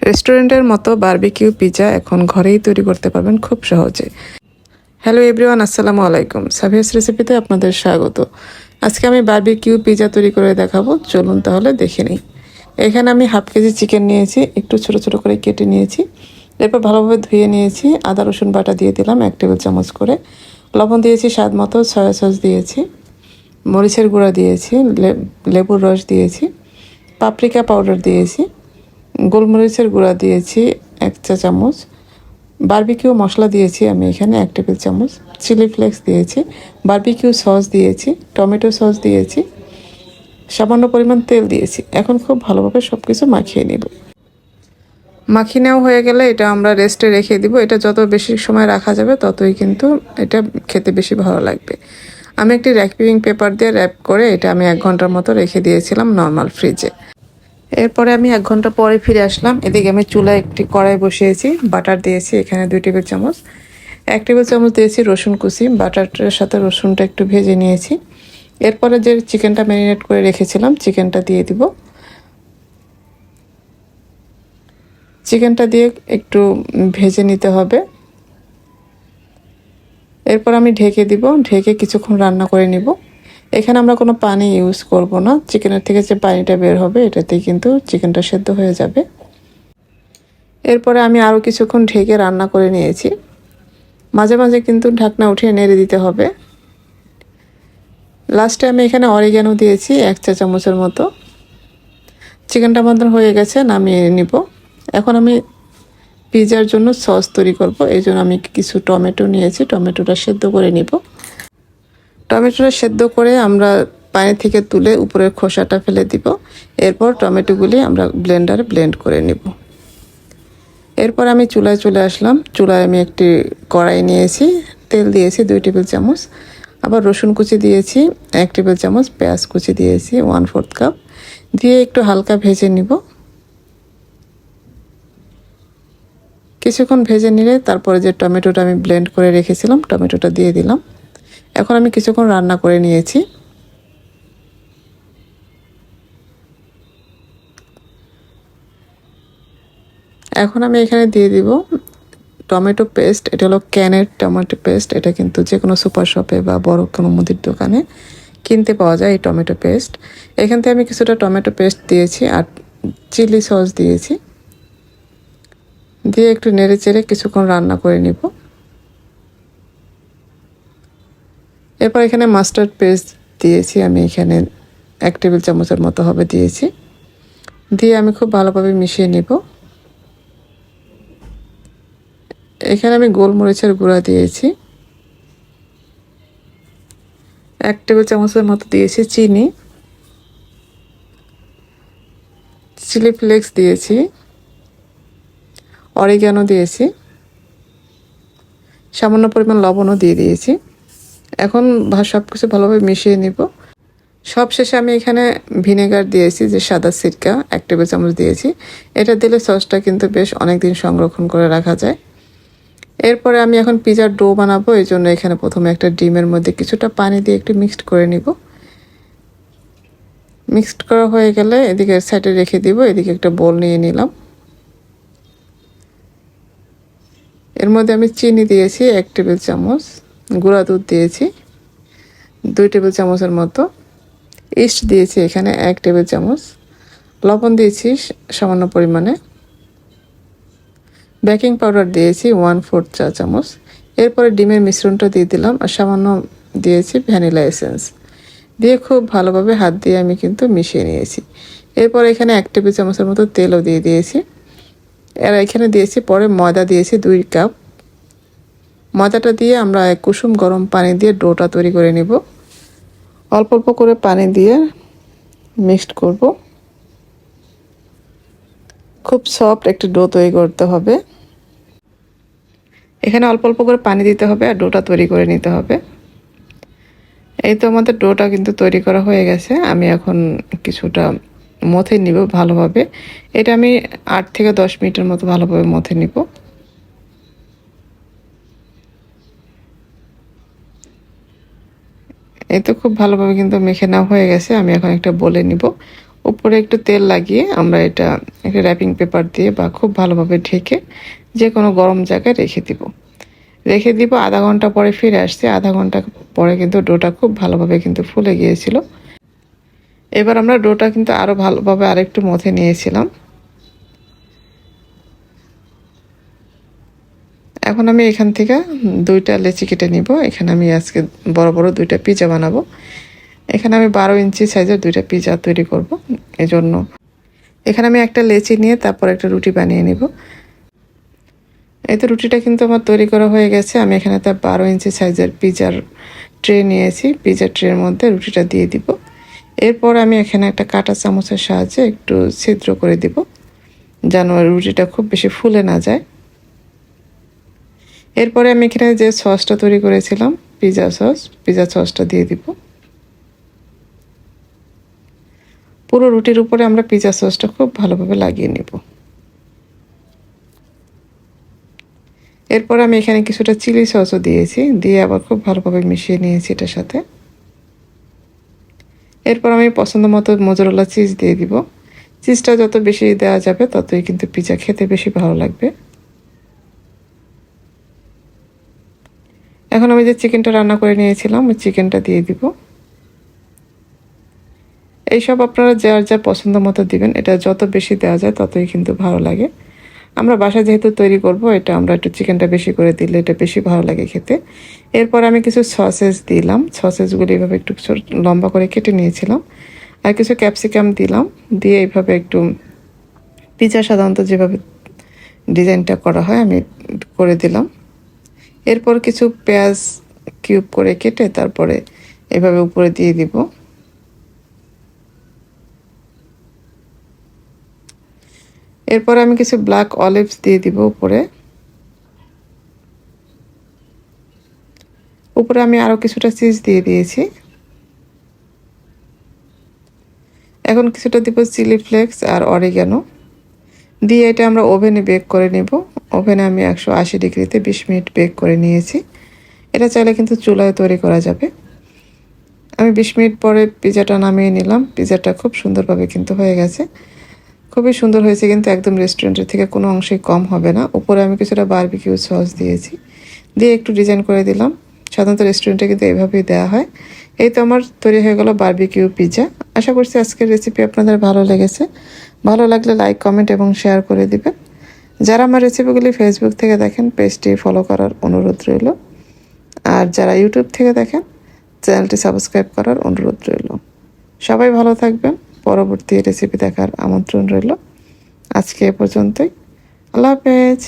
রেস্টুরেন্টের মতো barbecue pizza এখন ঘরেই তৈরি করতে পারবেন খুব সহজে। হ্যালো এভরিওয়ান, আসসালামু আলাইকুম। সাবিয়াস রেসিপিতে আপনাদের স্বাগত। আজকে আমি বারবিকিউ পিৎজা তৈরি করে দেখাবো, চলুন তাহলে দেখে নিই। এখানে আমি হাফ কেজি চিকেন নিয়েছি, একটু ছোট ছোট করে কেটে নিয়েছি। এরপর ভালোভাবে ধুয়ে নিয়েছি। আদা রসুন বাটা দিয়ে দিলাম 1 টেবিল চামচ করে। লবণ দিয়েছি স্বাদ মতো, সয়া সস দিয়েছি, মরিচের গুঁড়া দিয়েছি, লেবুর রস দিয়েছি, পাপরিকা পাউডার দিয়েছি, গোলমরিচের গুঁড়া দিয়েছি 1 চা চামচ, বারবিকিউ মশলা দিয়েছি আমি এখানে 1 টেবিল চামচ, চিলি ফ্লেক্স দিয়েছি, বারবিকিউ সস দিয়েছি, টমেটো সস দিয়েছি, সামান্য পরিমাণ তেল দিয়েছি। এখন খুব ভালোভাবে সব কিছু মাখিয়ে নেব। মাখিয়ে নেওয়া হয়ে গেলে এটা আমরা রেস্টে রেখে দিব। এটা যত বেশি সময় রাখা যাবে ততই কিন্তু এটা খেতে বেশি ভালো লাগবে। আমি একটি র্যাপিং পেপার দিয়ে র্যাপ করে এটা আমি 1 ঘন্টার মতো রেখে দিয়েছিলাম নর্মাল ফ্রিজে। এরপরে আমি 1 ঘন্টা পরে ফিরে আসলাম। এদিকে আমি চুলায় একটি কড়াই বসিয়েছি, বাটার দিয়েছি এখানে 2 টেবিল চামচ, 1 টেবিল চামচ দিয়েছি রসুন কুচি। বাটারটার সাথে রসুনটা একটু ভেজে নিয়েছি। এরপরে যে চিকেনটা ম্যারিনেট করে রেখেছিলাম চিকেনটা দিয়ে দিব। চিকেনটা দিয়ে একটু ভেজে নিতে হবে। এরপর আমি ঢেকে দিব, ঢেকে কিছুক্ষণ রান্না করে নিব। এখানে আমরা কোনো পানি ইউজ করব না। চিকেনের থেকে যে পানিটা বের হবে এটাতেই কিন্তু চিকেনটা সেদ্ধ হয়ে যাবে। এরপরে আমি আরও কিছুক্ষণ ঢেকে রান্না করে নিয়েছি। মাঝে মাঝে কিন্তু ঢাকনা উঠিয়ে নেড়ে দিতে হবে। লাস্টে আমি এখানে অরিগ্যানো দিয়েছি 1 চা চামচের মতো। চিকেনটা আমাদের হয়ে গেছে, নামিয়ে নিব। এখন আমি পিৎজার জন্য সস তৈরি করব। এই জন্য আমি কিছু টমেটো নিয়েছি, টমেটোটা সেদ্ধ করে নিব। টমেটোটা সেদ্ধ করে আমরা পানি থেকে তুলে উপরের খোসাটা ফেলে দিব। এরপর টমেটোগুলি আমরা ব্লেন্ডারে ব্লেন্ড করে নিব। এরপর আমি চুলায় চলে আসলাম। চুলায় আমি একটি কড়াই নিয়েছি, তেল দিয়েছি 2 টেবিল চামচ, আবার রসুন কুচি দিয়েছি 1 টেবিল চামচ, পেঁয়াজ কুচি দিয়েছি 1/4 কাপ, দিয়ে একটু হালকা ভেজে নিব। কিছুক্ষণ ভেজে নিলে তারপরে যে টমেটোটা আমি ব্লেন্ড করে রেখেছিলাম টমেটোটা দিয়ে দিলাম। এখন আমি কিছুক্ষণ রান্না করে নিয়েছি। এখন আমি এখানে দিয়ে দিব টমেটো পেস্ট। এটা হলো ক্যানের টমেটো পেস্ট। এটা কিন্তু যে কোনো সুপার শপে বা বড় কোনো মুদির দোকানে কিনতে পাওয়া যায় এই টমেটো পেস্ট। এখান থেকে আমি কিছুটা টমেটো পেস্ট দিয়েছি আর চিলি সস দিয়েছি, দিয়ে একটু নেড়ে চেড়ে কিছুক্ষণ রান্না করে নিব। এরপর এখানে মাস্টার্ড পেস্ট দিয়েছি আমি এখানে 1 টেবিল চামচের মতো হবে দিয়েছি, দিয়ে আমি খুব ভালোভাবে মিশিয়ে নিব। এখানে আমি গোলমরিচের গুঁড়া দিয়েছি 1 টেবিল চামচের মতো দিয়েছি, চিনি, চিলি ফ্লেক্স দিয়েছি, অরিগ্যানো দিয়েছি, সামান্য পরিমাণ লবণও দিয়ে দিয়েছি। এখন সব কিছু ভালোভাবে মিশিয়ে নিব। সব শেষে আমি এখানে ভিনেগার দিয়েছি, যে সাদা সিরকা 1 টেবিল চামচ দিয়েছি। এটা দিলে সসটা কিন্তু বেশ অনেক দিন সংরক্ষণ করে রাখা যায়। এরপরে আমি এখন পিৎজার ডো বানাবো। এই জন্য এখানে প্রথমে একটা ডিমের মধ্যে কিছুটা পানি দিয়ে একটু মিক্সড করে নিব। মিক্সড করা হয়ে গেলে এদিকে সাইডে রেখে দিব। এদিকে একটা বোল নিয়ে নিলাম। এর মধ্যে আমি চিনি দিয়েছি 1 টেবিল চামচ, গুঁড়া দুধ দিয়েছি 2 টেবিল চামচের মতো, ইস্ট দিয়েছি এখানে 1 টেবিল চামচ, লবণ দিয়েছি সামান্য পরিমাণে, বেকিং পাউডার দিয়েছি 1/4 চা চামচ। এরপরে ডিমের মিশ্রণটা দিয়ে দিলাম আর সামান্য দিয়েছি ভ্যানিলা এসেন্স, দিয়ে খুব ভালোভাবে হাত দিয়ে আমি কিন্তু মিশিয়ে নিয়েছি। এরপর এখানে 1 টেবিল চামচের মতো তেলও দিয়ে দিয়েছি। আর এখানে দিয়েছি পরে ময়দা দিয়েছি 2 কাপ। ময়দাটা দিয়ে আমরা কুসুম গরম পানি দিয়ে ডোটা তৈরি করে নিব। অল্প অল্প করে পানি দিয়ে মিক্সড করব। খুব সফট একটা ডো তৈরি করতে হবে। এখানে অল্প অল্প করে পানি দিতে হবে আর ডোটা তৈরি করে নিতে হবে। এই তো আমাদের ডোটা কিন্তু তৈরি করা হয়ে গেছে। আমি এখন কিছুটা মথে নিব ভালোভাবে। এটা আমি 8 থেকে 10 মিনিটের মতো ভালোভাবে মথে নিব। এই তো খুব ভালোভাবে কিন্তু মেখে নেওয়া হয়ে গেছে। আমি এখন একটা বলে নিব। উপরে একটু তেল লাগিয়ে আমরা এটা একটা র্যাপিং পেপার দিয়ে বা খুব ভালোভাবে ঢেকে যে কোনো গরম জায়গায় রেখে দিব। আধা ঘন্টা পরে ফিরে আসছি। আধা ঘন্টা পরে কিন্তু ডোটা খুব ভালোভাবে কিন্তু ফুলে গিয়েছিল। এবার আমরা ডোটা কিন্তু আরও ভালোভাবে আরেকটু মথে নিয়েছিলাম। এখন আমি এখান থেকে 2টা লেচি কেটে নিব। এখানে আমি আজকে বড় বড় 2টা পিজা বানাবো। এখানে আমি 12 ইঞ্চি সাইজের 2টা পিজা তৈরি করব। এজন্য এখানে আমি একটা লেচি নিয়ে তারপর একটা রুটি বানিয়ে নিব। এই তো রুটিটা কিন্তু আমার তৈরি করা হয়ে গেছে। আমি এখানে তার 12 ইঞ্চি সাইজের পিজার ট্রে নিয়েছি। পিজার ট্রের মধ্যে রুটিটা দিয়ে দিব। এরপর আমি এখানে একটা কাঁটা চামচের সাহায্যে একটু ছিদ্র করে দিব, যেন রুটিটা খুব বেশি ফুলে না যায়। এরপরে আমি এখানে যে সসটা তৈরি করেছিলাম, পিজা সসটা দিয়ে দিব। পুরো রুটির উপরে আমরা পিজা সসটা খুব ভালোভাবে লাগিয়ে নেব। এরপর আমি এখানে কিছুটা চিলি সসও দিয়েছি, দিয়ে আবার খুব ভালোভাবে মিশিয়ে নিয়েছি এটার সাথে। এরপর আমি পছন্দ মতো মোজারেলা চিজ দিয়ে দিব। চিজটা যত বেশি দেওয়া যাবে ততই কিন্তু পিজা খেতে বেশি ভালো লাগবে। এখন আমি যে চিকেনটা রান্না করে নিয়েছিলাম ওই চিকেনটা দিয়ে দিব। এইসব আপনারা যার যা পছন্দ মতো দিবেন। এটা যত বেশি দেওয়া যায় ততই কিন্তু ভালো লাগে। আমরা বাসায় যেহেতু তৈরি করব, এটা আমরা একটু চিকেনটা বেশি করে দিলে এটা বেশি ভালো লাগে খেতে। এরপর আমি কিছু সসেস দিলাম। সসেসগুলো এইভাবে একটু লম্বা করে কেটে নিয়েছিলাম। আর কিছু ক্যাপসিকাম দিলাম। দিয়ে এইভাবে একটু পিজা সাধারণত যেভাবে ডিজাইনটা করা হয় আমি করে দিলাম। এরপর কিছু পেঁয়াজ কিউব করে কেটে তারপরে এভাবে উপরে দিয়ে দিব। এরপর আমি কিছু ব্ল্যাক অলিভস দিয়ে দিব উপরে। আমি আরও কিছুটা চিজ দিয়ে দিয়েছি। এখন কিছুটা দিব চিলি ফ্লেক্স আর অরিগানো দিয়ে এটা আমরা ওভেনে বেক করে নেব। ওভেনে আমি 180 ডিগ্রিতে 20 মিনিট বেক করে নিয়েছি। এটা চাইলে কিন্তু চুলায় তৈরি করা যাবে। আমি 20 মিনিট পরে পিজাটা নামিয়ে নিলাম। পিজাটা খুব সুন্দরভাবে কিন্তু হয়ে গেছে। খুবই সুন্দর হয়েছে, কিন্তু একদম রেস্টুরেন্টের থেকে কোনো অংশেই কম হবে না। উপরে আমি কিছুটা বারবিকিউ সস দিয়েছি, দিয়ে একটু ডিজাইন করে দিলাম। সাধারণত রেস্টুরেন্টে কিন্তু এইভাবেই দেওয়া হয়। এই তো আমার তৈরি হয়ে গেল বারবিকিউ পিজা। আশা করছি আজকের রেসিপি আপনাদের ভালো লেগেছে। ভালো লাগলে লাইক, কমেন্ট এবং শেয়ার করে দিবেন। যারা আমার রেসিপিগুলি ফেসবুক থেকে দেখেন, পেজটি ফলো করার অনুরোধ রইল। আর যারা ইউটিউব থেকে দেখেন, চ্যানেলটি সাবস্ক্রাইব করার অনুরোধ রইল। সবাই ভালো থাকবেন। পরবর্তী রেসিপি দেখার আমন্ত্রণ রইল। আজকে এ পর্যন্তই। আল্লাহ হাফেজ।